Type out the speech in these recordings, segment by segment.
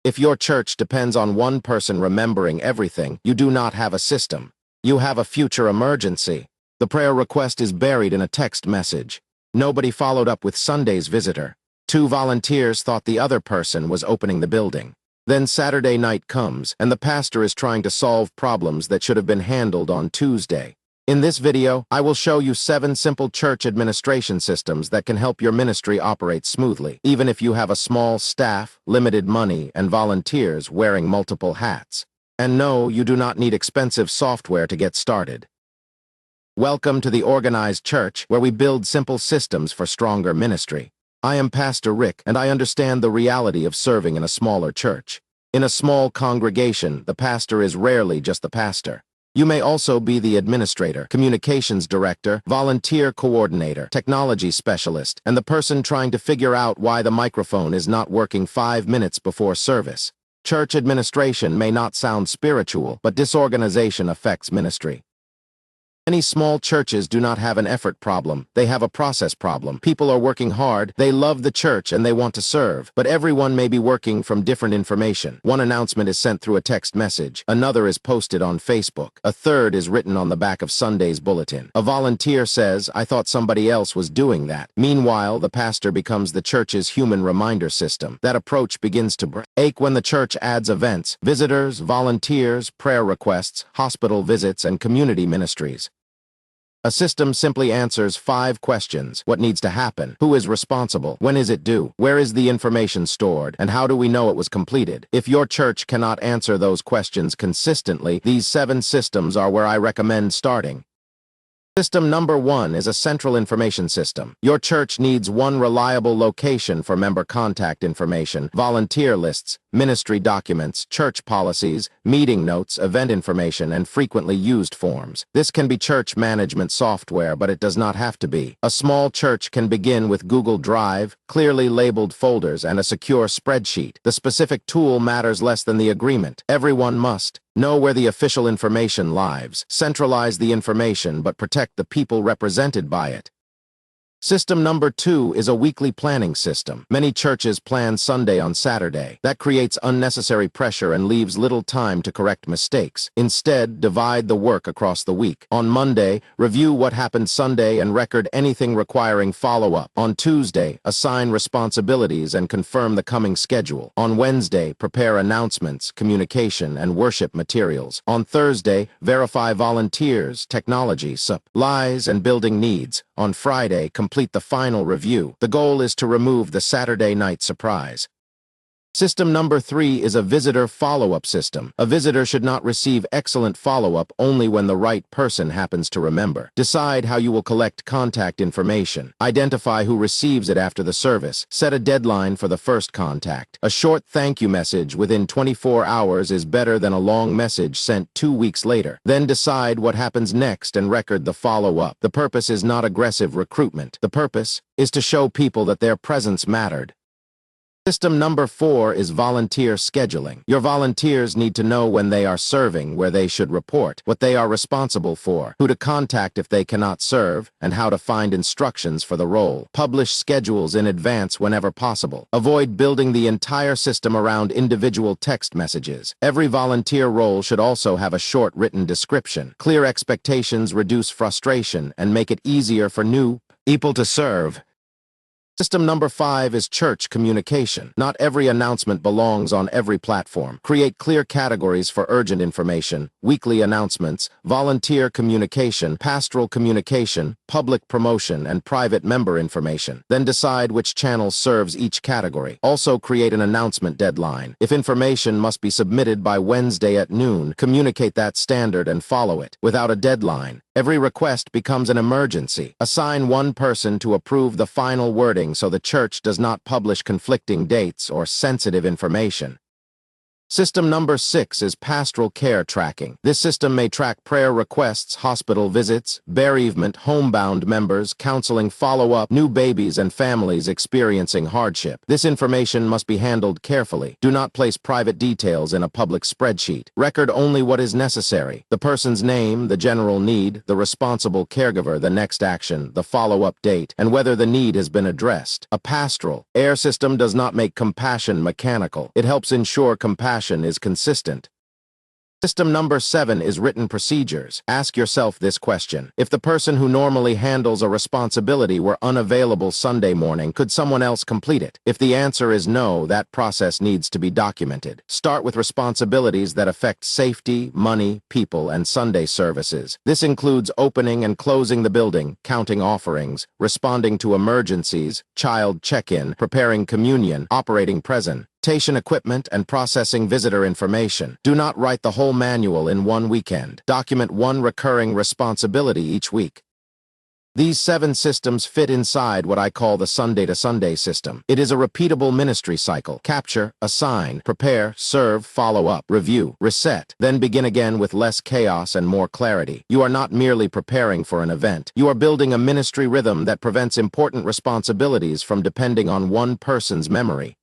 If your church depends on one person remembering everything, you do not have a system. You have a future emergency. The prayer request is buried in a text message. Nobody followed up with Sunday's visitor. 2 volunteers thought the other person was opening the building. Then Saturday night comes, and the pastor is trying to solve problems that should have been handled on Tuesday. In this video, I will show you 7 simple church administration systems that can help your ministry operate smoothly, even if you have a small staff, limited money, and volunteers wearing multiple hats. And no, you do not need expensive software to get started. Welcome to the Organized Church, where we build simple systems for stronger ministry. I am Pastor Rick, and I understand the reality of serving in a smaller church. In a small congregation, the pastor is rarely just the pastor. You may also be the administrator, communications director, volunteer coordinator, technology specialist, and the person trying to figure out why the microphone is not working 5 minutes before service. Church administration may not sound spiritual, but disorganization affects ministry. Many small churches do not have an effort problem, they have a process problem. People are working hard, they love the church and they want to serve, but everyone may be working from different information. One announcement is sent through a text message, another is posted on Facebook, a third is written on the back of Sunday's bulletin. A volunteer says, "I thought somebody else was doing that." Meanwhile, the pastor becomes the church's human reminder system. That approach begins to break when the church adds events, visitors, volunteers, prayer requests, hospital visits, and community ministries. A system simply answers 5 questions. What needs to happen? Who is responsible? When is it due? Where is the information stored? And how do we know it was completed? If your church cannot answer those questions consistently, these 7 systems are where I recommend starting. System number 1 is a central information system. Your church needs one reliable location for member contact information, volunteer lists, ministry documents, church policies, meeting notes, event information, and frequently used forms. This can be church management software, but it does not have to be. A small church can begin with Google Drive, clearly labeled folders, and a secure spreadsheet. The specific tool matters less than the agreement. Everyone must know where the official information lives. Centralize the information, but protect the people represented by it. System number 2 is a weekly planning system. Many churches plan Sunday on Saturday. That creates unnecessary pressure and leaves little time to correct mistakes. Instead, divide the work across the week. On Monday, review what happened Sunday and record anything requiring follow-up. On Tuesday, assign responsibilities and confirm the coming schedule. On Wednesday, prepare announcements, communication, and worship materials. On Thursday, verify volunteers, technology, supplies, and building needs. On Friday, complete the final review. The goal is to remove the Saturday night surprise. System number 3 is a visitor follow-up system. A visitor should not receive excellent follow-up only when the right person happens to remember. Decide how you will collect contact information. Identify who receives it after the service. Set a deadline for the first contact. A short thank you message within 24 hours is better than a long message sent 2 weeks later. Then decide what happens next and record the follow-up. The purpose is not aggressive recruitment. The purpose is to show people that their presence mattered. System number 4 is volunteer scheduling. Your volunteers need to know when they are serving, where they should report, what they are responsible for, who to contact if they cannot serve, and how to find instructions for the role. Publish schedules in advance whenever possible. Avoid building the entire system around individual text messages. Every volunteer role should also have a short written description. Clear expectations reduce frustration and make it easier for new people to serve. System number 5 is church communication. Not every announcement belongs on every platform. Create clear categories for urgent information, weekly announcements, volunteer communication, pastoral communication, public promotion, and private member information. Then decide which channel serves each category. Also create an announcement deadline. If information must be submitted by Wednesday at noon, communicate that standard and follow it. Without a deadline, every request becomes an emergency. Assign one person to approve the final wording so the church does not publish conflicting dates or sensitive information. System number 6 is Pastoral-Care Tracking. This system may track prayer requests, hospital visits, bereavement, homebound members, counseling follow-up, new babies, and families experiencing hardship. This information must be handled carefully. Do not place private details in a public spreadsheet. Record only what is necessary: the person's name, the general need, the responsible caregiver, the next action, the follow-up date, and whether the need has been addressed. A pastoral-care system does not make compassion mechanical. It helps ensure compassion is consistent. System number 7 is written procedures. Ask yourself this question: if the person who normally handles a responsibility were unavailable Sunday morning, could someone else complete it? If the answer is no, that process needs to be documented. Start with responsibilities that affect safety, money, people, and Sunday services. This includes opening and closing the building, counting offerings, responding to emergencies, child check-in, preparing communion, operating presentation equipment, and processing visitor information. Do not write the whole manual in one weekend. Document one recurring responsibility each week. These 7 systems fit inside what I call the Sunday-to-Sunday system. It is a repeatable ministry cycle: capture, assign, prepare, serve, follow up, review, reset, then begin again with less chaos and more clarity. You are not merely preparing for an event. You are building a ministry rhythm that prevents important responsibilities from depending on one person's memory.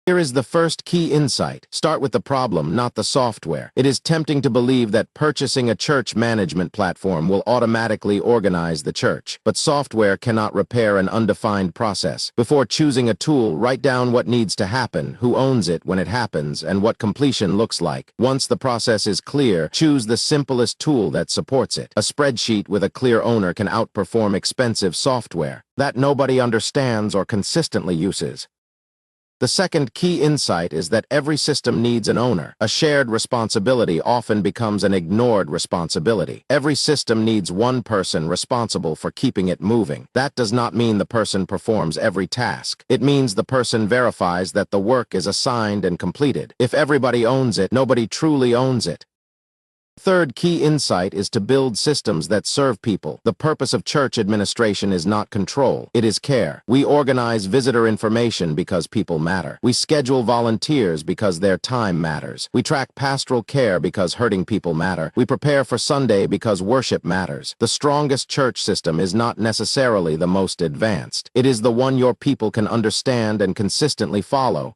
Here is the first key insight. Start with the problem, not the software. It is tempting to believe that purchasing a church management platform will automatically organize the church, but software cannot repair an undefined process. Before choosing a tool, write down what needs to happen, who owns it when it happens, and what completion looks like. Once the process is clear, choose the simplest tool that supports it. A spreadsheet with a clear owner can outperform expensive software that nobody understands or consistently uses. The second key insight is that every system needs an owner. A shared responsibility often becomes an ignored responsibility. Every system needs one person responsible for keeping it moving. That does not mean the person performs every task. It means the person verifies that the work is assigned and completed. If everybody owns it, nobody truly owns it. Third key insight is to build systems that serve people. The purpose of church administration is not control, it is care. We organize visitor information because people matter. We schedule volunteers because their time matters. We track pastoral care because hurting people matter. We prepare for Sunday because worship matters. The strongest church system is not necessarily the most advanced. It is the one your people can understand and consistently follow.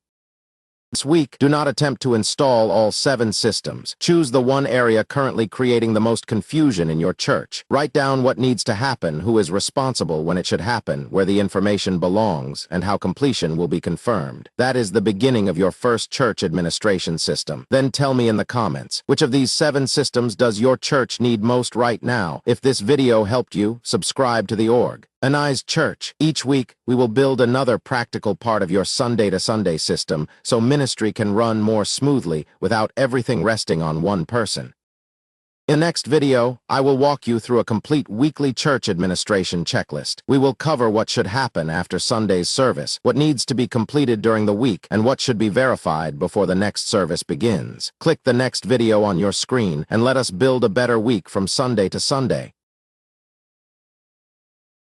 This week, do not attempt to install all 7 systems. Choose the one area currently creating the most confusion in your church. Write down what needs to happen, who is responsible when it should happen, where the information belongs, and how completion will be confirmed. That is the beginning of your first church administration system. Then tell me in the comments, which of these 7 systems does your church need most right now? If this video helped you, subscribe to the org. Anized Church. Each week, we will build another practical part of your Sunday-to-Sunday system so ministry can run more smoothly without everything resting on one person. In the next video, I will walk you through a complete weekly church administration checklist. We will cover what should happen after Sunday's service, what needs to be completed during the week, and what should be verified before the next service begins. Click the next video on your screen and let us build a better week from Sunday to Sunday.